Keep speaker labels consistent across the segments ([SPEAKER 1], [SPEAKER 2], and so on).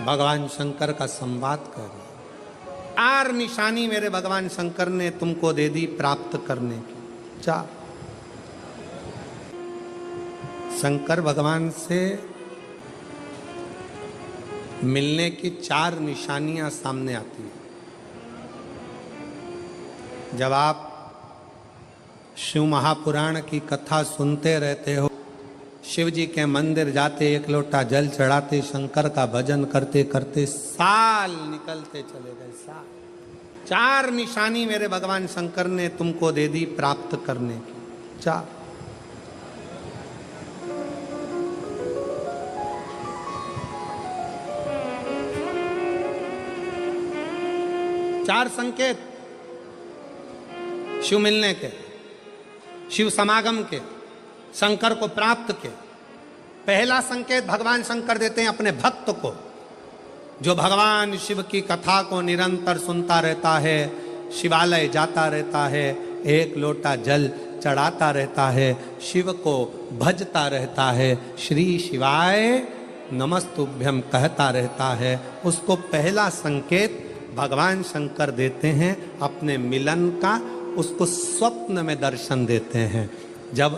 [SPEAKER 1] भगवान शंकर का संवाद कर रहे। 4 निशानी मेरे भगवान शंकर ने तुमको दे दी प्राप्त करने की। 4 शंकर भगवान से मिलने की 4 निशानियां सामने आती है। जब आप शिव महापुराण की कथा सुनते रहते हो, शिव जी के मंदिर जाते, 1 लोटा जल चढ़ाते, शंकर का भजन करते करते साल निकलते चले गए। साल। 4 निशानी मेरे भगवान शंकर ने तुमको दे दी प्राप्त करने की। 4 संकेत शिव मिलने के, शिव समागम के, शंकर को प्राप्त के। पहला संकेत भगवान शंकर देते हैं अपने भक्त को, जो भगवान शिव की कथा को निरंतर सुनता रहता है, शिवालय जाता रहता है, 1 लोटा जल चढ़ाता रहता है, शिव को भजता रहता है, श्री शिवाय नमस्तुभ्यम कहता रहता है। उसको पहला संकेत भगवान शंकर देते हैं अपने मिलन का, उसको स्वप्न में दर्शन देते हैं। जब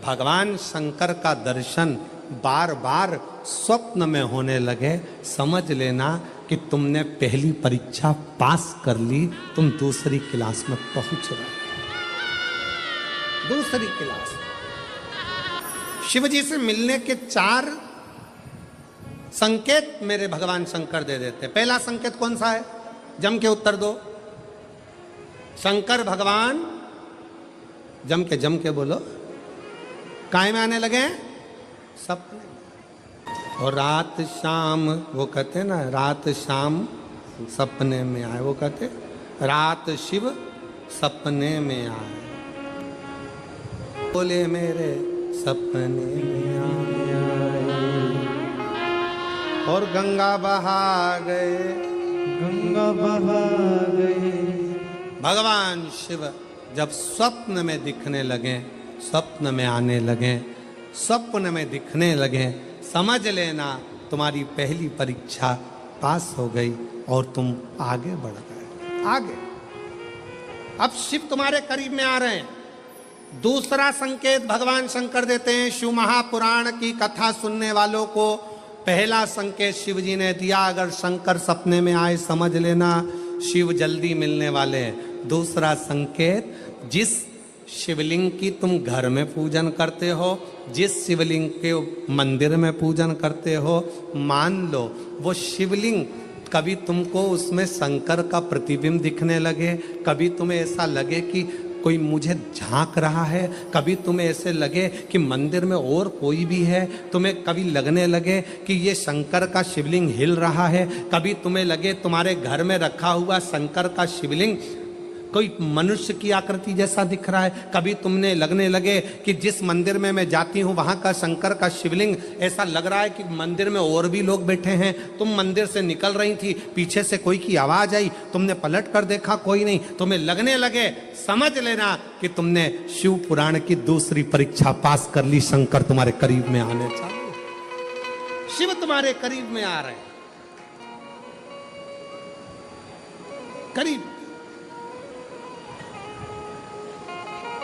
[SPEAKER 1] भगवान शंकर का दर्शन बार बार स्वप्न में होने लगे, समझ लेना कि तुमने पहली परीक्षा पास कर ली, तुम दूसरी क्लास में पहुंच रहे। दूसरी क्लास। शिव जी से मिलने के 4 संकेत मेरे भगवान शंकर दे देते। पहला संकेत कौन सा है? जम के उत्तर दो। शंकर भगवान जम के बोलो, काय में आने लगे? सपने। और रात शाम, वो कहते हैं ना, रात शाम सपने में आए। वो कहते रात शिव सपने में आए, बोले मेरे सपने में आए। और गंगा बहा गए, गंगा बहा गए। भगवान शिव जब स्वप्न में दिखने लगे, स्वप्न में आने लगे, स्वप्न में दिखने लगे, समझ लेना तुम्हारी पहली परीक्षा पास हो गई और तुम आगे बढ़ गए। आगे। अब शिव तुम्हारे करीब में आ रहे हैं। दूसरा संकेत भगवान शंकर देते हैं शिव महापुराण की कथा सुनने वालों को। पहला संकेत शिव जी ने दिया, अगर शंकर सपने में आए समझ लेना शिव जल्दी मिलने वाले हैं। दूसरा संकेत, जिस शिवलिंग की तुम घर में पूजन करते हो, जिस शिवलिंग के मंदिर में पूजन करते हो, मान लो वो शिवलिंग कभी तुमको उसमें शंकर का प्रतिबिंब दिखने लगे, कभी तुम्हें ऐसा लगे कि कोई मुझे झांक रहा है, कभी तुम्हें ऐसे लगे कि मंदिर में और कोई भी है, तुम्हें कभी लगने लगे कि ये शंकर का शिवलिंग हिल रहा है, कभी तुम्हें लगे तुम्हारे घर में रखा हुआ शंकर का शिवलिंग कोई मनुष्य की आकृति जैसा दिख रहा है, कभी तुमने लगने लगे कि जिस मंदिर में मैं जाती हूँ वहाँ का शंकर का शिवलिंग ऐसा लग रहा है कि मंदिर में और भी लोग बैठे हैं। तुम मंदिर से निकल रही थी, पीछे से कोई की आवाज आई, तुमने पलट कर देखा कोई नहीं, तुम्हें लगने लगे, समझ लेना कि तुमने शिव पुराण की दूसरी परीक्षा पास कर ली। शंकर तुम्हारे करीब में आने चाहिए, शिव तुम्हारे करीब में आ रहे हैं, करीब।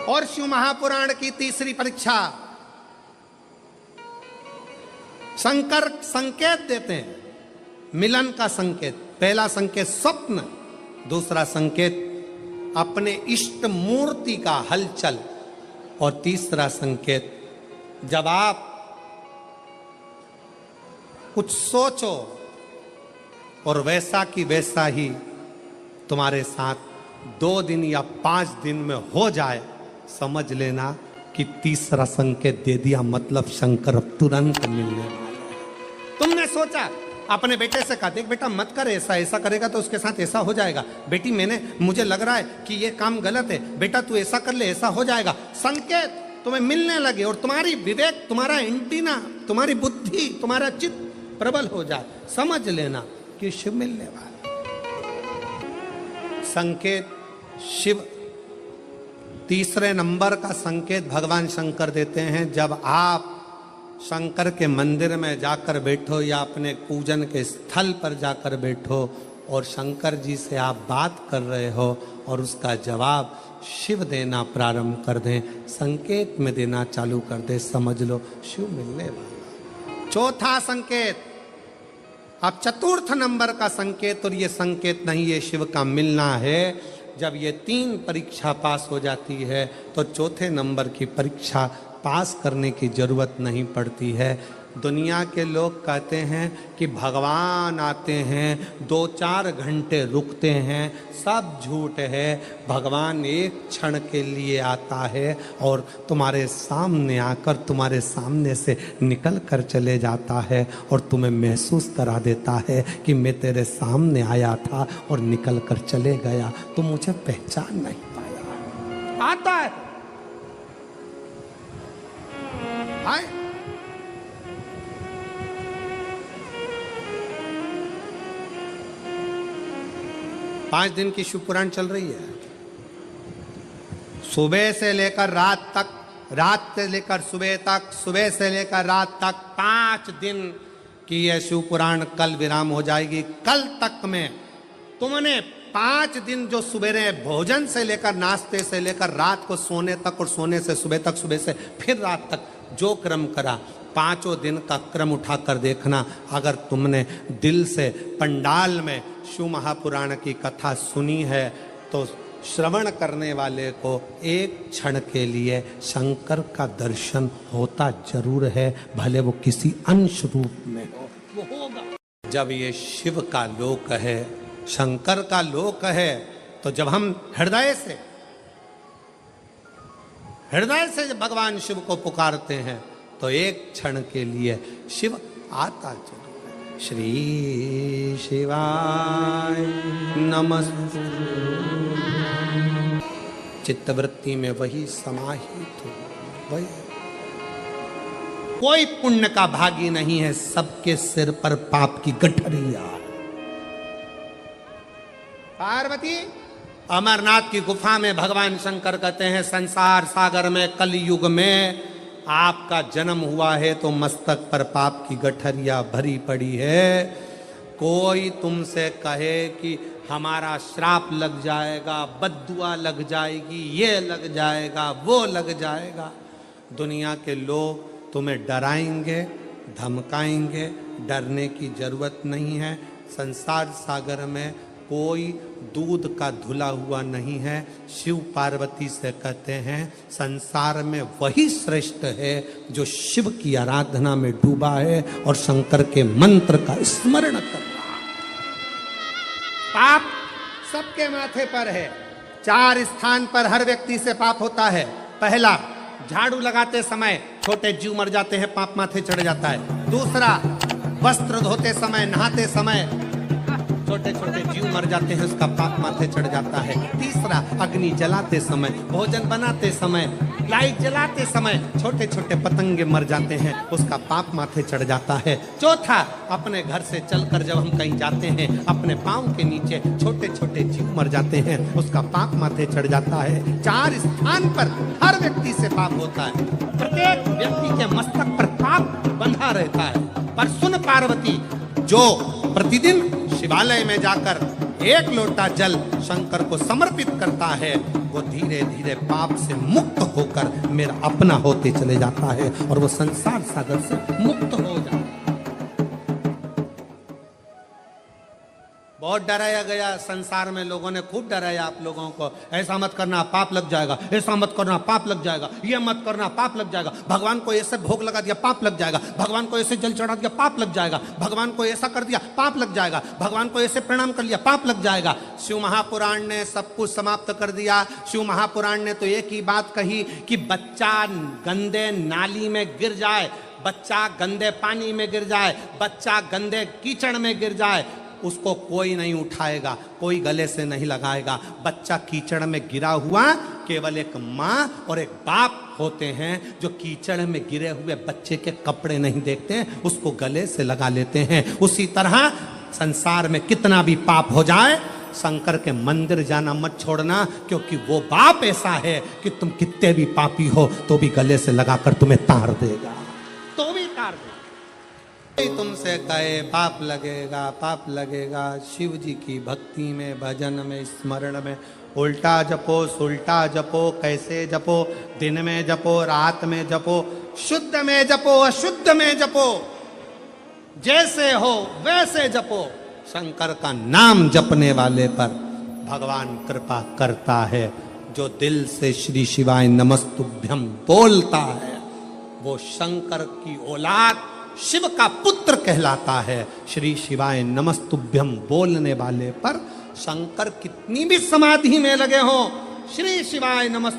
[SPEAKER 1] और शिव महापुराण की तीसरी परीक्षा, शंकर संकेत देते हैं मिलन का संकेत। पहला संकेत स्वप्न, दूसरा संकेत अपने इष्ट मूर्ति का हलचल, और तीसरा संकेत जब आप कुछ सोचो और वैसा की वैसा ही तुम्हारे साथ 2 दिन या 5 दिन में हो जाए, समझ लेना कि तीसरा संकेत दे दिया, मतलब शंकर अब तुरंत मिलने वाले हैं। तुमने सोचा, अपने बेटे से कहा, देख बेटा मत कर ऐसा, ऐसा करेगा तो उसके साथ ऐसा हो जाएगा। बेटी मुझे लग रहा है कि ये काम गलत है, बेटा तू ऐसा कर ले, ऐसा हो जाएगा। संकेत तुम्हें मिलने लगे और तुम्हारी विवेक, तुम्हारा एंटीना, तुम्हारी बुद्धि, तुम्हारा चित्त प्रबल हो जाए, समझ लेना कि शिव मिलने वाला। संकेत शिव। तीसरे नंबर का संकेत भगवान शंकर देते हैं, जब आप शंकर के मंदिर में जाकर बैठो या अपने पूजन के स्थल पर जाकर बैठो और शंकर जी से आप बात कर रहे हो और उसका जवाब शिव देना प्रारंभ कर दें, संकेत में देना चालू कर दे, समझ लो शिव मिलने वाला। चौथा संकेत, अब चतुर्थ नंबर का संकेत, और ये संकेत नहीं, ये शिव का मिलना है। जब ये 3 परीक्षा पास हो जाती है तो चौथे नंबर की परीक्षा पास करने की जरूरत नहीं पड़ती है। दुनिया के लोग कहते हैं कि भगवान आते हैं 2-4 घंटे रुकते हैं, सब झूठ है। भगवान एक क्षण के लिए आता है और तुम्हारे सामने आकर तुम्हारे सामने से निकल कर चले जाता है और तुम्हें महसूस करा देता है कि मैं तेरे सामने आया था और निकल कर चले गया, तुम मुझे पहचान नहीं पाया। आता है, आए। पांच दिन की शिव पुराण चल रही है, सुबह से लेकर रात तक, रात से लेकर सुबह तक, सुबह से लेकर रात तक 5 दिन की यह शिव पुराण कल विराम हो जाएगी। कल तक में तुमने 5 दिन जो सुबह भोजन से लेकर, नाश्ते से लेकर रात को सोने तक और सोने से सुबह तक, सुबह से फिर रात तक जो क्रम करा, 5 दिन का क्रम उठाकर देखना। अगर तुमने दिल से पंडाल में शिव महापुराण की कथा सुनी है तो श्रवण करने वाले को एक क्षण के लिए शंकर का दर्शन होता जरूर है, भले वो किसी अंश रूप में हो, वो होगा। जब ये शिव का लोक है, शंकर का लोक है, तो जब हम हृदय से भगवान शिव को पुकारते हैं तो एक क्षण के लिए शिव आता जरूर है। श्री शिवाय नमस्तु, चित्तवृत्ति में वही समाहित हो, वही। कोई पुण्य का भागी नहीं है, सबके सिर पर पाप की गठरिया। पार्वती अमरनाथ की गुफा में भगवान शंकर कहते हैं, संसार सागर में कलयुग में आपका जन्म हुआ है तो मस्तक पर पाप की गठरिया भरी पड़ी है। कोई तुमसे कहे कि हमारा श्राप लग जाएगा, बद्दुआ लग जाएगी, ये लग जाएगा, वो लग जाएगा, दुनिया के लोग तुम्हें डराएंगे, धमकाएंगे। डरने की जरूरत नहीं है। संसार सागर में कोई दूध का धुला हुआ नहीं है। शिव पार्वती से कहते हैं, संसार में वही श्रेष्ठ है जो शिव की आराधना में डूबा है और शंकर के मंत्र का स्मरण कर रहा है। पाप सबके माथे पर है। 4 स्थान पर हर व्यक्ति से पाप होता है। पहला, झाड़ू लगाते समय छोटे जीव मर जाते हैं, पाप माथे चढ़ जाता है। दूसरा, वस्त्र धोते समय, नहाते समय छोटे छोटे जीव मर जाते हैं, उसका पाप माथे चढ़ जाता है। तीसरा, अग्नि जलाते समय, भोजन बनाते समय, लाइट जलाते समय छोटे छोटे पतंगे मर जाते हैं, उसका पाप माथे चढ़ जाता है। चौथा, अपने घर से चलकर जब हम कहीं जाते हैं, अपने पांव के नीचे छोटे छोटे जीव मर जाते हैं, उसका पाप माथे चढ़ जाता है। 4 स्थान पर हर व्यक्ति से पाप होता है। प्रत्येक व्यक्ति के मस्तक पर पाप बंधा रहता है। पर सुन पार्वती, जो प्रतिदिन शिवालय में जाकर 1 लोटा जल शंकर को समर्पित करता है, वो धीरे धीरे पाप से मुक्त होकर मेरा अपना होते चले जाता है और वो संसार सागर से मुक्त हो जाता है। बहुत डराया गया संसार में, लोगों ने खूब डराया आप लोगों को, ऐसा मत करना पाप लग जाएगा, ऐसा मत करना पाप लग जाएगा, ये मत करना पाप लग जाएगा, भगवान को ऐसे भोग लगा दिया पाप लग जाएगा, भगवान को ऐसे जल चढ़ा दिया पाप लग जाएगा, भगवान को ऐसा कर दिया पाप लग जाएगा, भगवान को ऐसे प्रणाम कर लिया पाप लग जाएगा। शिव महापुराण ने सब कुछ समाप्त कर दिया। शिव महापुराण ने तो एक ही बात कही कि बच्चा गंदे नाली में गिर जाए, बच्चा गंदे पानी में गिर जाए, बच्चा गंदे कीचड़ में गिर जाए, उसको कोई नहीं उठाएगा, कोई गले से नहीं लगाएगा। बच्चा कीचड़ में गिरा हुआ केवल एक माँ और एक बाप होते हैं जो कीचड़ में गिरे हुए बच्चे के कपड़े नहीं देखते, उसको गले से लगा लेते हैं। उसी तरह संसार में कितना भी पाप हो जाए, शंकर के मंदिर जाना मत छोड़ना, क्योंकि वो बाप ऐसा है कि तुम कितने भी पापी हो तो भी गले से लगाकर तुम्हें तार देगा, तो भी तुमसे कहे पाप लगेगा, पाप लगेगा। शिव जी की भक्ति में, भजन में, स्मरण में उल्टा जपो, सुल्टा जपो, कैसे जपो, दिन में जपो, रात में जपो, शुद्ध में जपो, अशुद्ध में जपो, जैसे हो वैसे जपो। शंकर का नाम जपने वाले पर भगवान कृपा करता है। जो दिल से श्री शिवाय नमस्तुभ्यम बोलता है वो शंकर की औलाद, शिव का पुत्र कहलाता है। श्री शिवाय नमस्तुभ्यम बोलने वाले पर शंकर कितनी भी समाधि में लगे हो, श्री शिवाय नमस्तुभ्यम